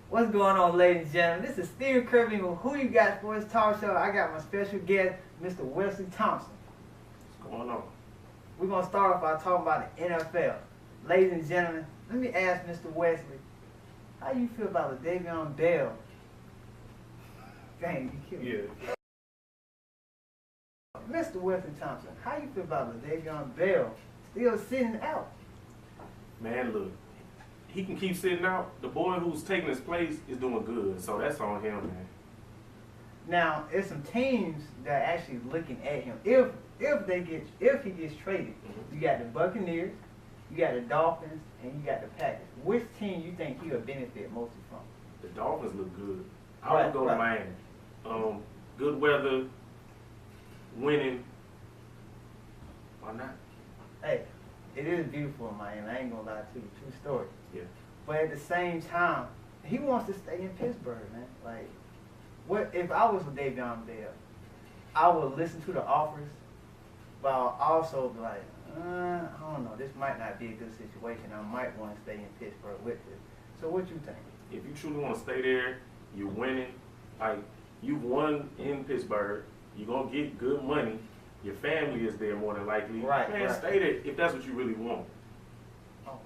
What's going on, ladies and gentlemen? This is Steve Kirby with Who You Got Sports Talk Show. I got my special guest, Mr. Wesley Thompson. What's going on? We're going to start off by talking about the NFL. Ladies and gentlemen, let me ask Mr. Wesley, how you feel about the Le'Veon Bell? Dang, you killed me. Yeah. Mr. Wesley Thompson, how you feel about the Le'Veon Bell still sitting out? Man, look, he can keep sitting out. The boy who's taking his place is doing good, so that's on him, man. Now, there's some teams that are actually looking at him. If he gets traded, you got the Buccaneers, you got the Dolphins, and you got the Packers. Which team you think he would benefit mostly from? The Dolphins look good. I would go to Miami. Good weather, winning. Why not? Hey, it is beautiful in Miami. I ain't gonna lie to you. True story. Yeah. But at the same time, he wants to stay in Pittsburgh, man. Like, what if I was with Le'Veon Bell? I would listen to the offers, but I'll also be like, I don't know. This might not be a good situation. I might want to stay in Pittsburgh with it. So what you think? If you truly want to stay there, you're winning. Like, you've won in Pittsburgh. You're going to get good money. Your family is there more than likely. Right. Man, stay there if that's what you really want. Oh.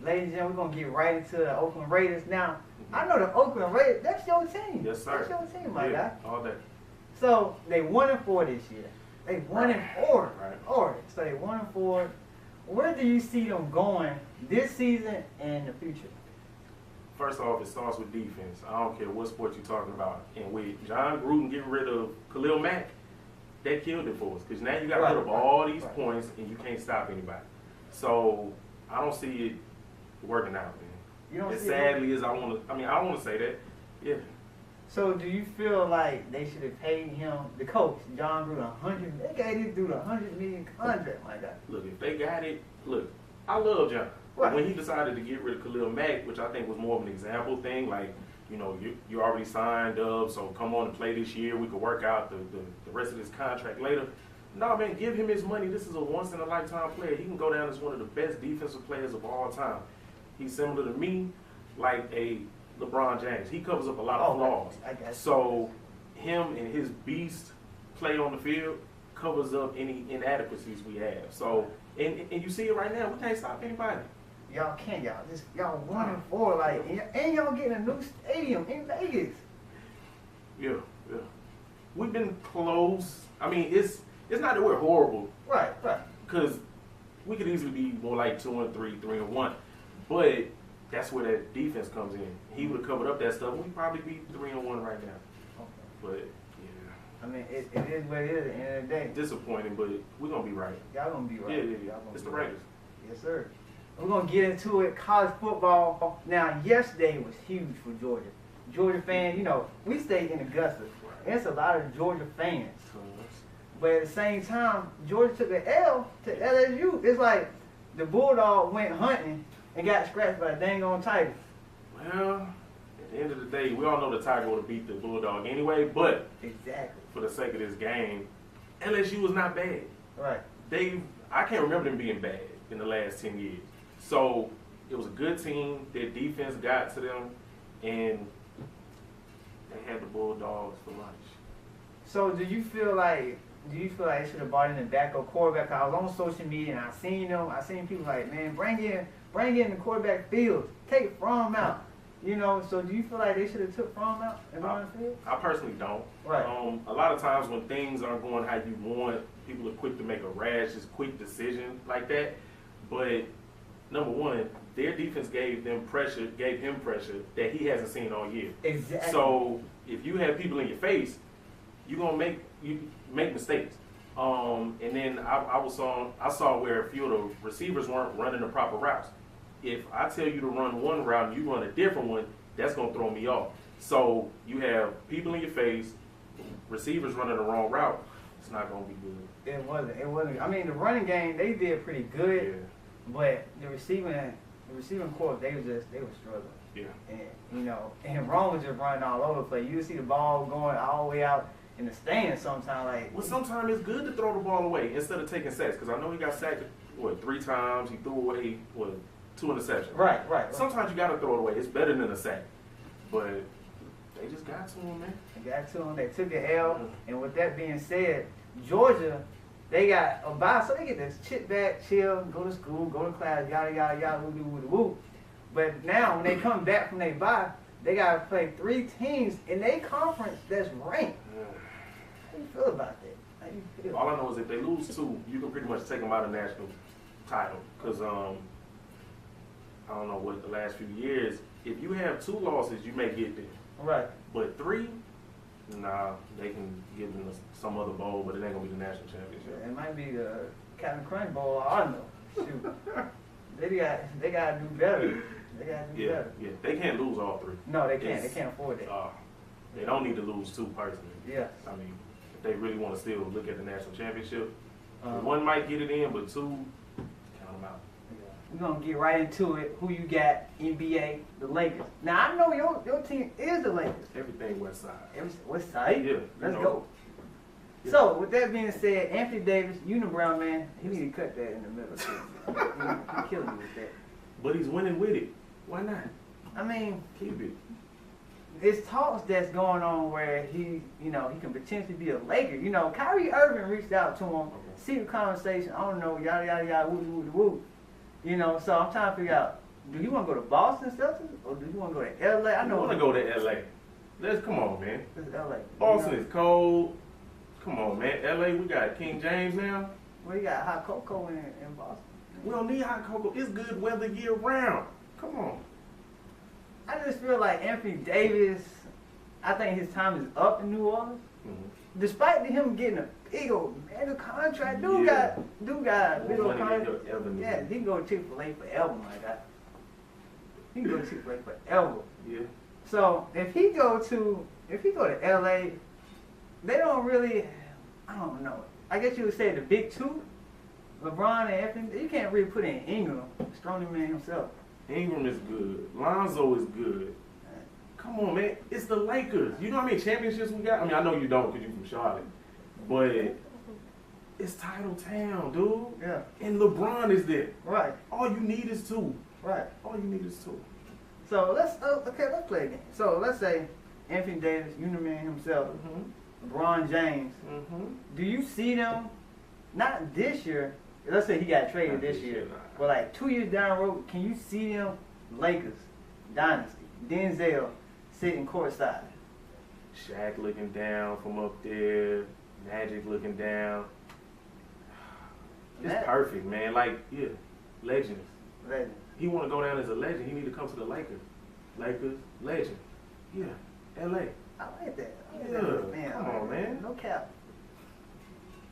Ladies and gentlemen, we're going to get right into the Oakland Raiders now. I know the Oakland Raiders, that's your team. Yes, sir. That's your team, my guy. All day. So, they 1-4 this year. They 1-4. Right. So, they 1-4. Where do you see them going this season and in the future? First off, it starts with defense. I don't care what sport you're talking about. And with John Gruden getting rid of Khalil Mack, that killed it for us. Because now you got rid of all these points and you can't stop anybody. So I don't see it working out, man. You don't as see sadly as I want to, I don't want to say that. Yeah. So do you feel like they should have paid him, the coach, John Gruden, they gave this dude $100 million contract, my guy. Look, if they got it, look, I love John. Right. When he decided to get rid of Khalil Mack, which I think was more of an example thing, like, you know, you already signed up, so come on and play this year. We could work out the rest of this contract later. No, man, give him his money. This is a once-in-a-lifetime player. He can go down as one of the best defensive players of all time. He's similar to me, like a LeBron James. He covers up a lot of flaws. So him and his beast play on the field covers up any inadequacies we have. So, and you see it right now. We can't stop anybody. Y'all can't, y'all 1-4, like, and y'all getting a new stadium in Vegas. Yeah. We've been close. I mean, it's not that we're horrible. Right. Because we could easily be more like 2-3, 3-1. But that's where that defense comes in. He would have covered up that stuff. We'd probably be 3-1 right now. Okay. But yeah. I mean, it is what it is at the end of the day. Disappointing, but we're gonna be right. Y'all gonna be right. Yeah. It's the Raiders. Yes, sir. We're going to get into it. College football. Now, yesterday was huge for Georgia. Georgia fans, you know, we stay in Augusta. And it's a lot of Georgia fans. But at the same time, Georgia took an L to LSU. It's like the Bulldog went hunting and got scratched by a dang on tiger. Well, at the end of the day, we all know the Tiger would have beat the Bulldog anyway, but exactly, for the sake of this game, LSU was not bad. Right. I can't remember them being bad in the last 10 years. So it was a good team. Their defense got to them, and they had the Bulldogs for lunch. So do you feel like they should have brought in a backup quarterback? I was on social media and I seen people like, man, bring in the quarterback field, take Fromm out. You know, so do you feel like they should have took Fromm out and brought the field? I personally don't. Right. A lot of times when things aren't going how you want, people are quick to make a rash, just quick decision like that. But number one, their defense gave him pressure that he hasn't seen all year. Exactly. So if you have people in your face, you're gonna make mistakes. And then I saw where a few of the receivers weren't running the proper routes. If I tell you to run one route and you run a different one, that's gonna throw me off. So you have people in your face, receivers running the wrong route. It's not gonna be good. It wasn't. I mean, the running game they did pretty good. Yeah. But the receiving corps, they were struggling. Yeah. And you know, and Rome was just running all over the place. You see the ball going all the way out in the stands sometimes. Like, well, sometimes it's good to throw the ball away instead of taking sacks. Because I know he got sacked 3 times. He threw away 2 interceptions. Right. Sometimes you got to throw it away. It's better than a sack. But they just got to him, man. They got to him. They took an L. And with that being said, Georgia, they got a bye, so they get to chit back, chill, go to school, go to class, yada yada yada, woo woo woo. But now when they come back from their bye, they gotta play 3 teams in their conference that's ranked. How you feel about that? How you feel? All I know is if they lose 2, you can pretty much take them out of national title. Because I don't know what the last few years, if you have 2 losses, you may get there. Right. But 3, nah, they can give them some other bowl, but it ain't gonna be the national championship. It might be the Captain Crunch Bowl. I don't know. Shoot. they gotta do better. They gotta do better. Yeah, they can't lose all 3. No, they can't. They can't afford that. They don't need to lose 2 personally. Yeah. I mean, if they really want to still look at the national championship, 1 might get it in, but 2, count them out. We're going to get right into it. Who you got? NBA, the Lakers. Now, I know your team is the Lakers. Everything West Side. West Side? Yeah. Let's go. Yeah. So, with that being said, Anthony Davis, unibrow man, he need to cut that in the middle. He's killing me with that. But he's winning with it. Why not? I mean, keep it. It's talks that's going on where he can potentially be a Laker. You know, Kyrie Irving reached out to him, secret conversation, I don't know, yada, yada, yada, woo, woo, woo. You know, so I'm trying to figure out, do you want to go to Boston Celtics or do you want to go to LA? I want to go to LA. Come on, man. This is LA. Boston is cold. Come on, man. LA, we got King James now. Well, you got hot cocoa in Boston. We don't need hot cocoa. It's good weather year round. Come on. I just feel like Anthony Davis, I think his time is up in New Orleans. Mm-hmm. Despite him getting a big old mega contract, dude got big old contract. Yeah, he can go to Chick-fil-A forever, my guy. He can go to Chick-fil-A forever. Yeah. So if he go to LA, they don't really, I don't know. I guess you would say the big 2, LeBron and Anthony. You can't really put in Ingram, strong man himself. Ingram is good. Lonzo is good. Come on, man. It's the Lakers. You know how many championships we got? I mean, I know you don't because you're from Charlotte. But it's title town, dude. Yeah. And LeBron is there. Right. All you need is 2. Right. All you need is 2. So let's play a game. So let's say Anthony Davis, Uniman himself, LeBron James. Do you see them, not this year, let's say he got traded this year, but like 2 years down the road, can you see them Lakers, Dynasty, Denzel sitting courtside? Shaq looking down from up there, Magic looking down. It's perfect, man. Like, yeah, legends. Legends. He want to go down as a legend. He need to come to the Lakers. Lakers, legend. Yeah, L.A. I like that. Man, come on, man. No cap.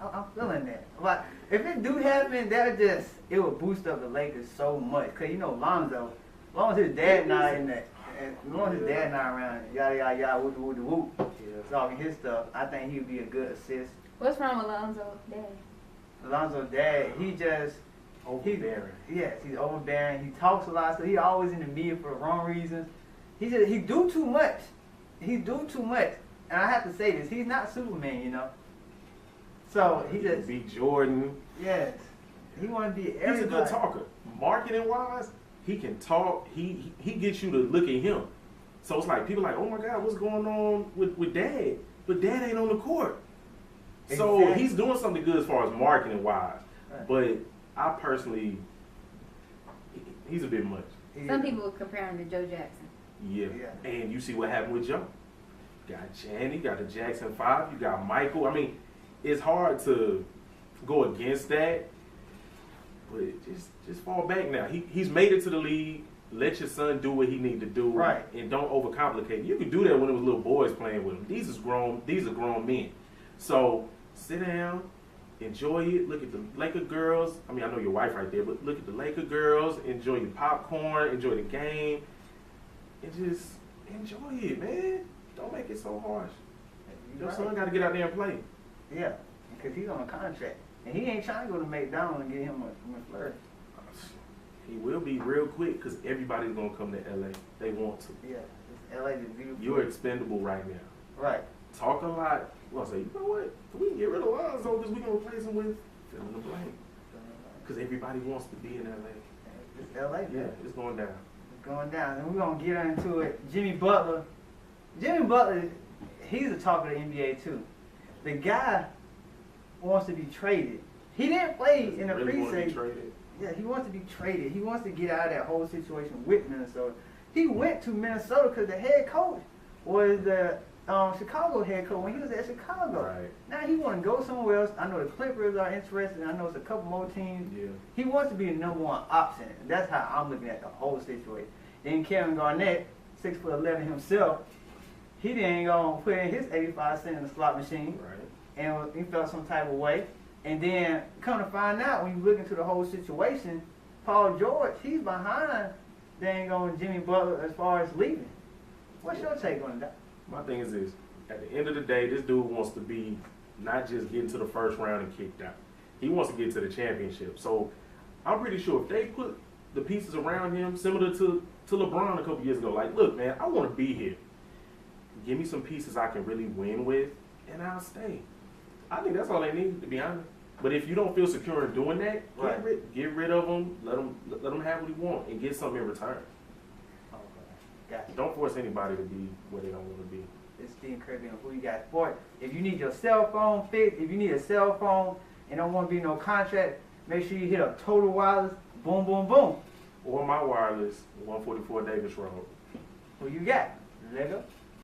I'm feeling that. But if it do happen, it will boost up the Lakers so much. Cause you know Lonzo, as long as his dad not in that, as long as his dad not around, yada yada yada, whoop whoop whoop, talking his stuff, I think he'd be a good assist. What's wrong with Lonzo's dad? Lonzo's dad, overbearing. Yes, he's overbearing. He talks a lot, so he always in the media for the wrong reasons. He do too much. He do too much. And I have to say this, he's not Superman, you know. So he just be Jordan. Yes. He want to be everybody. He's a good talker. Marketing wise, he can talk. He gets you to look at him. So it's like people are like, oh my God, what's going on with Dad? But Dad ain't on the court. Exactly. So he's doing something good as far as marketing wise. Right. But I personally, he's a bit much. Some people would compare him to Joe Jackson. Yeah. And you see what happened with Joe. You got Channing, you got the Jackson 5, you got Michael. I mean, it's hard to go against that, but just fall back now. He's made it to the league. Let your son do what he need to do, right? And don't overcomplicate. You could do that when it was little boys playing with him. These are grown men. So sit down, enjoy it. Look at the Laker girls. I mean, I know your wife right there, but look at the Laker girls. Enjoy your popcorn. Enjoy the game, and just enjoy it, man. Don't make it so harsh. Your son got to get out there and play. Yeah, because he's on a contract. And he ain't trying to go to McDonald's and get him a flirt. He will be real quick because everybody's going to come to L.A. They want to. Yeah, L.A. is beautiful. You're expendable right now. Right. Talk a lot. Well, I say, you know what? We can get rid of Lonzo because we're going to replace him with fill in the blank. Because everybody wants to be in L.A. It's L.A. Yeah, it's going down. It's going down, and we're gonna get into it. Jimmy Butler, he's the talk of the NBA too. The guy wants to be traded. He didn't play in the preseason. Yeah, he wants to be traded. He wants to get out of that whole situation with Minnesota. He went to Minnesota because the head coach was the Chicago head coach when he was at Chicago. Right. Now he want to go somewhere else. I know the Clippers are interested. I know it's a couple more teams. Yeah. He wants to be the number one option. That's how I'm looking at the whole situation. Then Kevin Garnett, 6'11" himself, he didn't gonna put in his 85 cents in the slot machine. Right. And he felt some type of way. And then come to find out, when you look into the whole situation, Paul George, he's behind dang on Jimmy Butler as far as leaving. What's your take on that? My thing is this: at the end of the day, this dude wants to be not just getting to the first round and kicked out. He wants to get to the championship. So I'm pretty sure if they put the pieces around him, similar to LeBron a couple years ago, like, look, man, I want to be here. Give me some pieces I can really win with, and I'll stay. I think that's all they need, to be honest. But if you don't feel secure in doing that, Right. get rid of him. Let him have what he want and get something in return. Okay. Gotcha. Don't force anybody to be where they don't want to be. It's Steve Kirby on Who You Got Sport. If you need your cell phone fixed, if you need a cell phone and don't want to be no contract, make sure you hit up Total Wireless. Boom, boom, boom. Or my wireless, 144 Davis Road. Who you got? Lego?